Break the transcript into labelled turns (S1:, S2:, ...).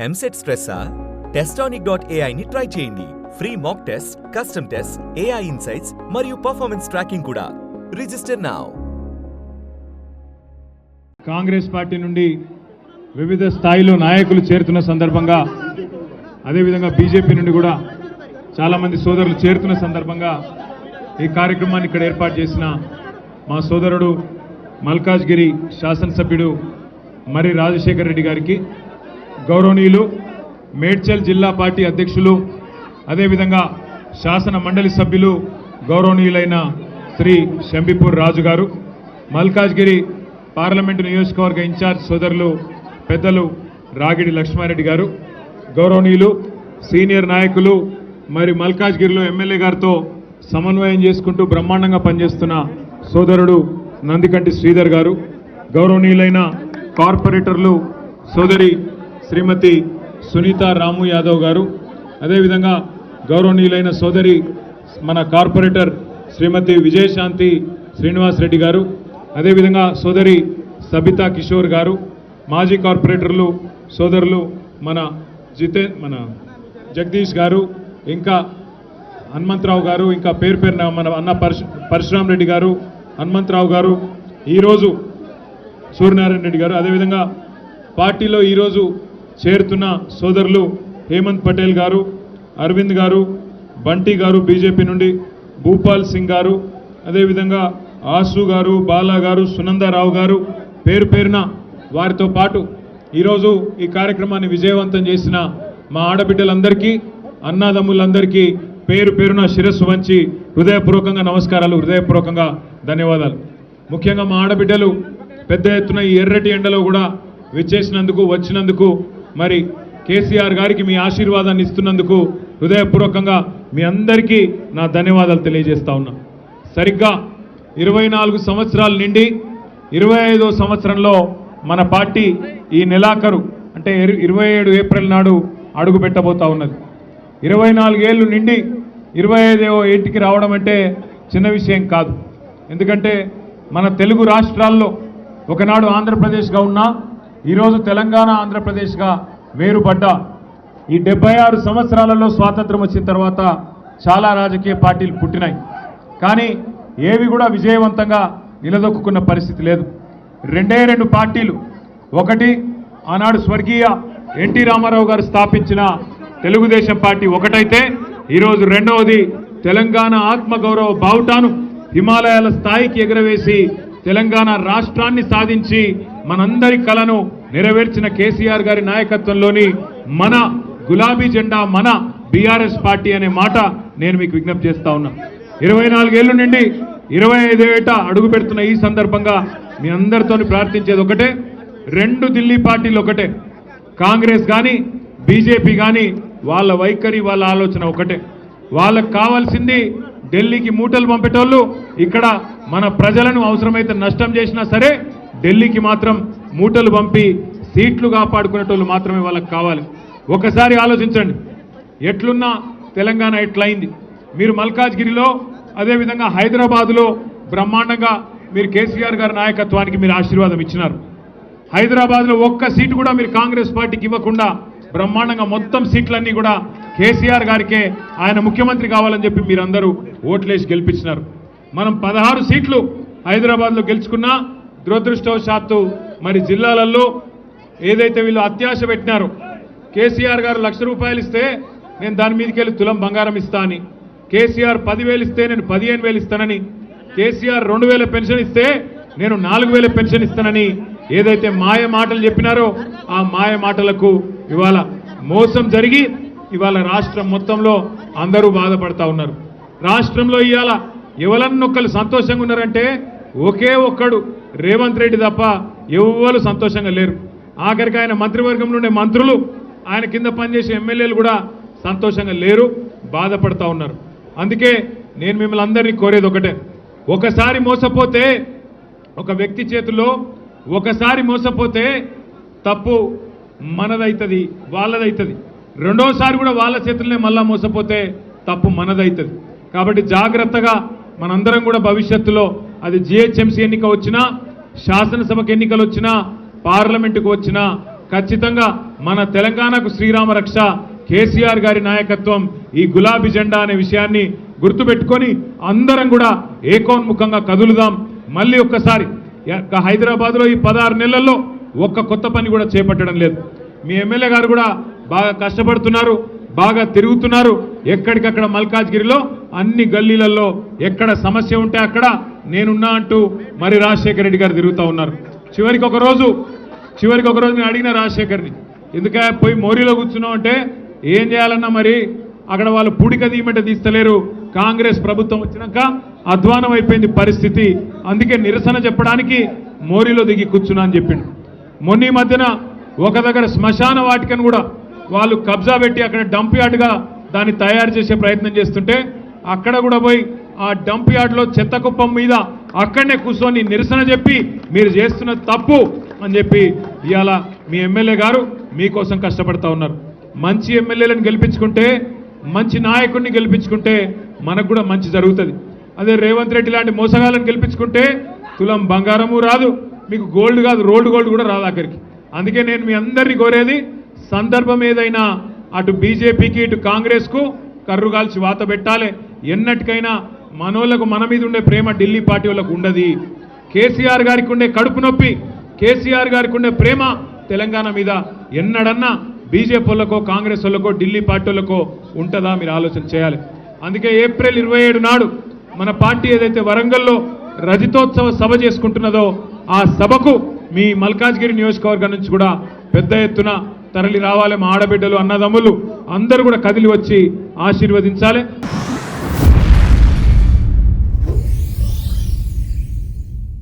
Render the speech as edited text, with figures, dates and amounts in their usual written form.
S1: EAMCET స్ట్రెస్సా? Testonic.ai ని try చేయండి. Free mock test, custom test, AI insights మరియు పర్ఫార్మెన్స్ ట్రాకింగ్ కూడా. Register now.
S2: కాంగ్రెస్ పార్టీ నుండి వివిధ స్థాయిలో నాయకులు చేరుతున్న సందర్భంగా, అదేవిధంగా బీజేపీ నుండి కూడా చాలామంది సోదరులు చేరుతున్న సందర్భంగా ఈ కార్యక్రమాన్ని ఇక్కడ ఏర్పాటు చేసిన మా సోదరుడు మల్కాజ్గిరి శాసనసభ్యుడు మరి రాజశేఖర్ రెడ్డి గారికి, గౌరవనీయులు మేడ్చల్ జిల్లా పార్టీ అధ్యక్షులు, అదేవిధంగా శాసన మండలి సభ్యులు గౌరవనీయులైన శ్రీ శంబిపూర్ రాజు గారు, మల్కాజ్గిరి పార్లమెంటు నియోజకవర్గ ఇన్ఛార్జ్ సోదరులు పెద్దలు రాగిడి లక్ష్మారెడ్డి గారు, గౌరవనీయులు సీనియర్ నాయకులు, మరి మల్కాజ్గిరిలో ఎమ్మెల్యే గారితో సమన్వయం చేసుకుంటూ బ్రహ్మాండంగా పనిచేస్తున్న సోదరుడు నందికంటి శ్రీధర్ గారు, గౌరవనీయులైన కార్పొరేటర్లు సోదరి శ్రీమతి సునీత రాము యాదవ్ గారు, అదేవిధంగా గౌరవనీయులైన సోదరి మన కార్పొరేటర్ శ్రీమతి విజయశాంతి శ్రీనివాస్ రెడ్డి గారు, అదేవిధంగా సోదరి సబితా కిషోర్ గారు, మాజీ కార్పొరేటర్లు సోదరులు మన జగదీష్ గారు, ఇంకా హనుమంతరావు గారు, ఇంకా పేరు పేరున మన అన్న పరశురామ్ రెడ్డి గారు, హనుమంతరావు గారు, ఈరోజు సూర్యనారాయణ రెడ్డి గారు, అదేవిధంగా పార్టీలో ఈరోజు చేరుతున్న సోదరులు హేమంత్ పటేల్ గారు, అరవింద్ గారు, బంటి గారు బీజేపీ నుండి, భూపాల్ సింగ్ గారు, అదేవిధంగా ఆసు గారు, బాలా గారు, సునందారావు గారు, పేరు పేరున వారితో పాటు ఈరోజు ఈ కార్యక్రమాన్ని విజయవంతం చేసిన మా ఆడబిడ్డలందరికీ, అన్నాదమ్ములందరికీ పేరు పేరున శిరస్సు వంచి హృదయపూర్వకంగా నమస్కారాలు, హృదయపూర్వకంగా ధన్యవాదాలు. ముఖ్యంగా మా ఆడబిడ్డలు పెద్ద ఎత్తున ఈ ఎర్రటి ఎండలో కూడా వచ్చినందుకు మరి కేసీఆర్ గారికి మీ ఆశీర్వాదాన్ని ఇస్తున్నందుకు హృదయపూర్వకంగా మీ అందరికీ నా ధన్యవాదాలు తెలియజేస్తా ఉన్నా. సరిగ్గా 24 సంవత్సరాలు నిండి 25వ సంవత్సరంలో మన పార్టీ ఈ నెలాఖరు అంటే 27 ఏప్రిల్ నాడు అడుగు పెట్టబోతా ఉన్నది. 24 ఏళ్ళు నిండి 25వ ఏటికి రావడం అంటే చిన్న విషయం కాదు. ఎందుకంటే మన తెలుగు రాష్ట్రాల్లో ఒకనాడు ఆంధ్రప్రదేశ్గా ఉన్నా ఈరోజు తెలంగాణ ఆంధ్రప్రదేశ్గా వేరుపడ్డ ఈ 76 సంవత్సరాలలో స్వాతంత్రం వచ్చిన తర్వాత చాలా రాజకీయ పార్టీలు పుట్టినాయి. కానీ ఏవి కూడా విజయవంతంగా నిలదొక్కున్న పరిస్థితి లేదు. రెండు పార్టీలు, ఒకటి ఆనాడు స్వర్గీయ ఎన్టీ రామారావు గారు స్థాపించిన తెలుగుదేశం పార్టీ ఒకటైతే, ఈరోజు రెండవది తెలంగాణ ఆత్మగౌరవ బావుటాను హిమాలయాల స్థాయికి ఎగరవేసి తెలంగాణ రాష్ట్రాన్ని సాధించి మనందరి కలను నెరవేర్చిన కేసీఆర్ గారి నాయకత్వంలోని మన గులాబీ జెండా మన బీఆర్ఎస్ పార్టీ అనే మాట నేను మీకు విజ్ఞప్తి చేస్తా ఉన్నా. 24 ఏళ్ళ నుండి 25 ఏట అడుగు పెడుతున్న ఈ సందర్భంగా మీ అందరితో ప్రార్థించేది ఒకటే, 2 ఢిల్లీ పార్టీలు ఒకటే, కాంగ్రెస్ కానీ బీజేపీ కానీ వాళ్ళ వైఖరి వాళ్ళ ఆలోచన ఒకటే. వాళ్ళకు కావాల్సింది ఢిల్లీకి మూటలు పంపేటోళ్ళు ఇక్కడ మన ప్రజలను అవసరమైతే నష్టం చేసినా సరే ఢిల్లీకి మాత్రం మూటలు పంపి సీట్లు కాపాడుకునేటోళ్ళు మాత్రమే వాళ్ళకి కావాలి. ఒకసారి ఆలోచించండి, ఎట్లున్నా తెలంగాణ ఎట్లయింది. మీరు మల్కాజ్గిరిలో అదేవిధంగా హైదరాబాదులో బ్రహ్మాండంగా మీరు కేసీఆర్ గారి నాయకత్వానికి మీరు ఆశీర్వాదం ఇచ్చినారు. హైదరాబాద్లో ఒక్క సీటు కూడా మీరు కాంగ్రెస్ పార్టీకి ఇవ్వకుండా బ్రహ్మాండంగా మొత్తం సీట్లన్నీ కూడా కేసీఆర్ గారికే ఆయన ముఖ్యమంత్రి కావాలని చెప్పి మీరందరూ ఓట్లేసి గెలిపించినారు. మనం 16 సీట్లు హైదరాబాద్లో గెలుచుకున్నా దురదృష్టవశాత్తు మరి జిల్లాలలో ఏదైతే వీళ్ళు అత్యాశ పెట్టినారో, కేసీఆర్ గారు ₹1,00,000 ఇస్తే నేను దాని మీదకి వెళ్ళి తులం బంగారం ఇస్తా అని, కేసీఆర్ 10,000 ఇస్తే నేను 15,000 ఇస్తానని, కేసీఆర్ 2,000 పెన్షన్ ఇస్తే నేను 4,000 పెన్షన్ ఇస్తానని ఏదైతే మాయ మాటలు చెప్పినారో ఆ మాయ మాటలకు ఇవాళ మోసం జరిగి ఇవాళ రాష్ట్రం మొత్తంలో అందరూ బాధపడతా ఉన్నారు. రాష్ట్రంలో ఇవాళ ఎవరన్నొక్కరు సంతోషంగా ఉన్నారంటే ఒకే ఒక్కడు రేవంత్ రెడ్డి తప్ప ఎవరు సంతోషంగా లేరు. ఆఖరికి ఆయన మంత్రివర్గంలో ఉండే మంత్రులు, ఆయన కింద పనిచేసే ఎమ్మెల్యేలు కూడా సంతోషంగా లేరు, బాధపడతా ఉన్నారు. అందుకే నేను మిమ్మల్ని అందరినీ కోరేది ఒకటే, ఒకసారి మోసపోతే ఒక వ్యక్తి చేతుల్లో ఒకసారి మోసపోతే తప్పు మనదైతుంది, వాళ్ళదైతుంది. రెండోసారి కూడా వాళ్ళ చేతుల్నే మళ్ళా మోసపోతే తప్పు మనదైతుంది. కాబట్టి జాగ్రత్తగా మనందరం కూడా భవిష్యత్తులో అది జిహెచ్ఎంసీ ఎన్నిక వచ్చినా, శాసనసభకు ఎన్నికలు వచ్చినా, పార్లమెంటుకు వచ్చినా ఖచ్చితంగా మన తెలంగాణకు శ్రీరామ రక్ష కేసీఆర్ గారి నాయకత్వం, ఈ గులాబీ జెండా అనే విషయాన్ని గుర్తుపెట్టుకొని అందరం కూడా ఏకోన్ముఖంగా కదులుదాం. మళ్ళీ ఒక్కసారి హైదరాబాద్లో ఈ 16 నెలల్లో ఒక్క కొత్త పని కూడా చేపట్టడం లేదు. మీ ఎమ్మెల్యే గారు కూడా బాగా కష్టపడుతున్నారు, బాగా తిరుగుతున్నారు. ఎక్కడికక్కడ మల్కాజ్గిరిలో అన్ని గల్లీలలో ఎక్కడ సమస్య ఉంటే అక్కడ నేనున్నా అంటూ మరి రాజశేఖర రెడ్డి గారు తిరుగుతూ ఉన్నారు. చివరికి ఒక రోజు నేను అడిగిన రాజశేఖర్ని, ఎందుక పోయి మోరీలో కూర్చున్నావు అంటే ఏం చేయాలన్నా మరి అక్కడ వాళ్ళు పూడిక తీయమంటే తీస్తలేరు, కాంగ్రెస్ ప్రభుత్వం వచ్చినాక అధ్వానం అయిపోయింది పరిస్థితి, అందుకే నిరసన చెప్పడానికి మోరీలో దిగి కూర్చున్నా అని చెప్పిండు. మొన్న ఈ మధ్యన ఒక దగ్గర శ్మశాన వాటికను కూడా వాళ్ళు కబ్జా పెట్టి అక్కడ డంప్ యార్డ్గా దాన్ని తయారు చేసే ప్రయత్నం చేస్తుంటే అక్కడ కూడా పోయి ఆ డంప్ యార్డ్లో చెత్త కుప్పం మీద అక్కడనే కూర్చొని నిరసన చెప్పి మీరు చేస్తున్న తప్పు అని చెప్పి ఇవాళ మీ ఎమ్మెల్యే గారు మీకోసం కష్టపడతా ఉన్నారు. మంచి ఎమ్మెల్యేలను గెలిపించుకుంటే, మంచి నాయకుడిని గెలిపించుకుంటే మనకు కూడా మంచి జరుగుతుంది. అదే రేవంత్ రెడ్డి లాంటి మోసగాళ్ళని గెలిపించుకుంటే తులం బంగారము రాదు, మీకు గోల్డ్ కాదు రోల్డ్ గోల్డ్ కూడా రాదు ఆఖరికి. అందుకే నేను మీ అందరినీ కోరేది, సందర్భం ఏదైనా అటు బీజేపీకి ఇటు కాంగ్రెస్కు కర్రు కాల్చి వాత పెట్టాలి. ఎన్నటికైనా మనోళ్లకు మన మీద ఉండే ప్రేమ ఢిల్లీ పార్టీ వాళ్ళకు ఉండదు. కేసీఆర్ గారికి ఉండే కడుపు నొప్పి, కేసీఆర్ గారికి ఉండే ప్రేమ తెలంగాణ మీద ఎన్నడన్నా బీజేపీ వాళ్ళకో కాంగ్రెస్ వాళ్ళకో ఢిల్లీ పార్టీ వాళ్ళకో ఉంటుందా? మీరు ఆలోచన చేయాలి. అందుకే ఏప్రిల్ 27 నాడు మన పార్టీ ఏదైతే వరంగల్లో రజతోత్సవ సభ చేసుకుంటున్నదో ఆ సభకు మీ మల్కాజ్గిరి నియోజకవర్గం నుంచి కూడా పెద్ద ఎత్తున తరలి రావాలి. మా ఆడబిడ్డలు అన్నదమ్ములు అందరూ కూడా కదిలి వచ్చి ఆశీర్వదించాలి.